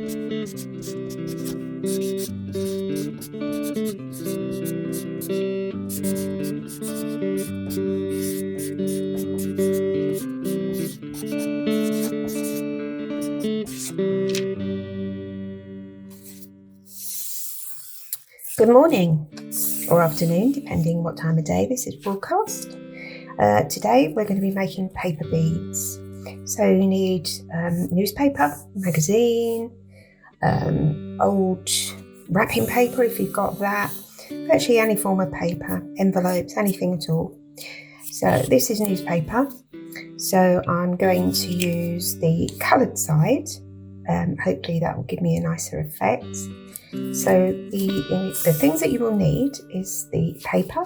Good morning or afternoon, depending what time of day this is broadcast. Today we're going to be making paper beads. So you need newspaper, magazine, old wrapping paper if you've got that, actually any form of paper, envelopes, anything at all. So this is newspaper. So I'm going to use the coloured side. Hopefully that will give me a nicer effect. So the things that you will need is the paper.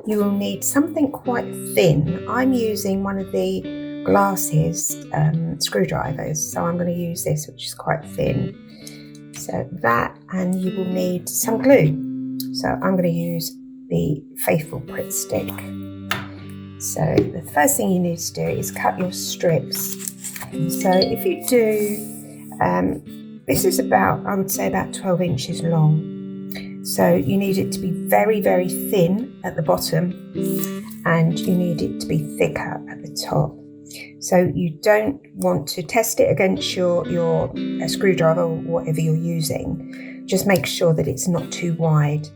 You will need something quite thin. I'm using one of the Glasses screwdrivers, so I'm going to use this, which is quite thin. So that, and you will need some glue. So I'm going to use the Faithful Pritt Stick. So the first thing you need to do is cut your strips. So if you do, this is about, I would say about 12 inches long. So you need it to be very, very thin at the bottom, and you need it to be thicker at the top. So you don't want to test it against your screwdriver or whatever you're using. Just make sure that it's not too wide.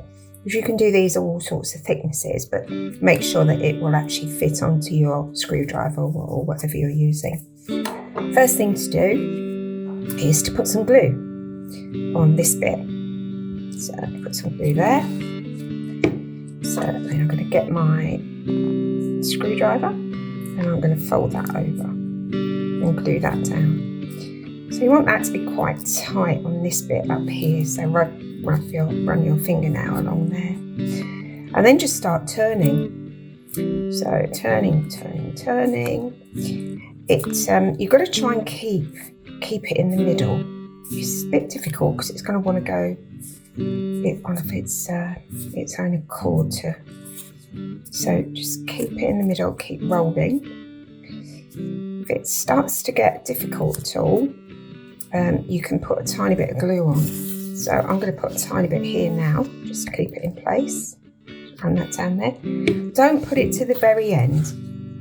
If you can do these all sorts of thicknesses, but make sure that it will actually fit onto your screwdriver or whatever you're using. First thing to do is to put some glue on this bit. So put some glue there. So then I'm going to get my screwdriver and I'm going to fold that over and glue that down. So you want that to be quite tight on this bit up here. So run your fingernail along there, and then just start turning. So turning. You've got to try and keep it in the middle. It's a bit difficult because it's going to want to go on of its own accord. So just keep it in the middle. Keep rolling. If it starts to get difficult at all, you can put a tiny bit of glue on. So I'm going to put a tiny bit here now, just to keep it in place. And that down there. Don't put it to the very end,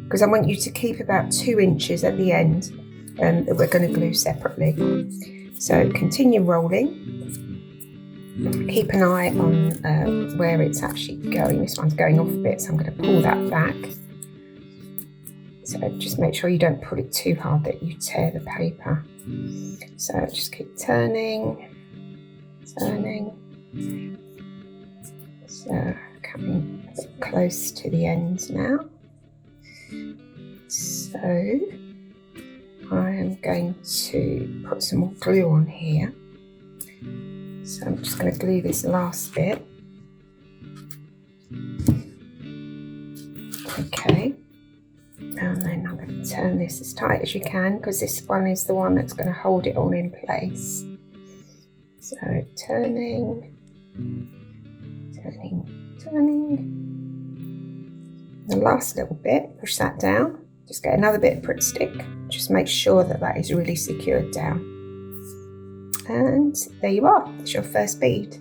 because I want you to keep about 2 inches at the end that we're going to glue separately. So continue rolling. Keep an eye on where it's actually going. This one's going off a bit, so I'm going to pull that back. So just make sure you don't pull it too hard that you tear the paper. So just keep turning. So coming close to the end now. So I am going to put some more glue on here. So I'm just going to glue this last bit. Okay. And then I'm going to turn this as tight as you can, because this one is the one that's going to hold it all in place. So turning. The last little bit, push that down. Just get another bit of Pritt Stick. Just make sure that that is really secured down. And there you are. It's your first bead.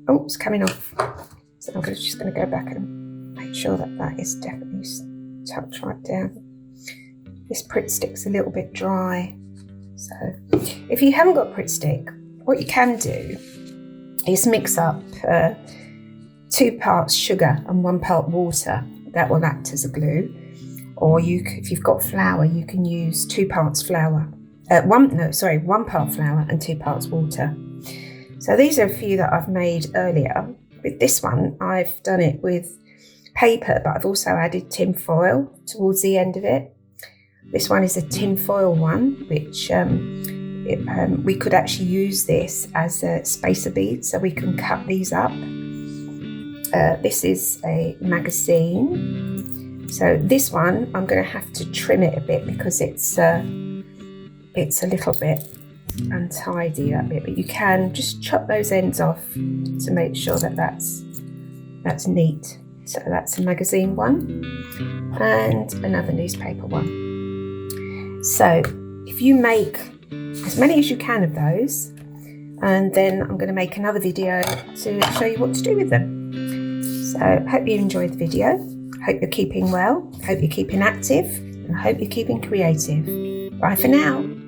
Oh, it's coming off. So I'm just going to go back and make sure that that is definitely tucked right down. This Pritt Stick's a little bit dry. So if you haven't got Pritt Stick, what you can do is mix up 2 parts sugar and 1 part water. That will act as a glue. Or if you've got flour, you can use 2 parts flour. 1 part flour and 2 parts water. So these are a few that I've made earlier. With this one, I've done it with paper, but I've also added tin foil towards the end of it. This one is a tin foil one, which we could actually use this as a spacer bead, so we can cut these up. This is a magazine. So this one, I'm going to have to trim it a bit because it's a little bit untidy, that bit, but you can just chop those ends off to make sure that that's neat. So that's a magazine one and another newspaper one. So if you make as many as you can of those, and then I'm going to make another video to show you what to do with them. So hope you enjoyed the video, hope you're keeping well, hope you're keeping active, and I hope you're keeping creative. Bye for now.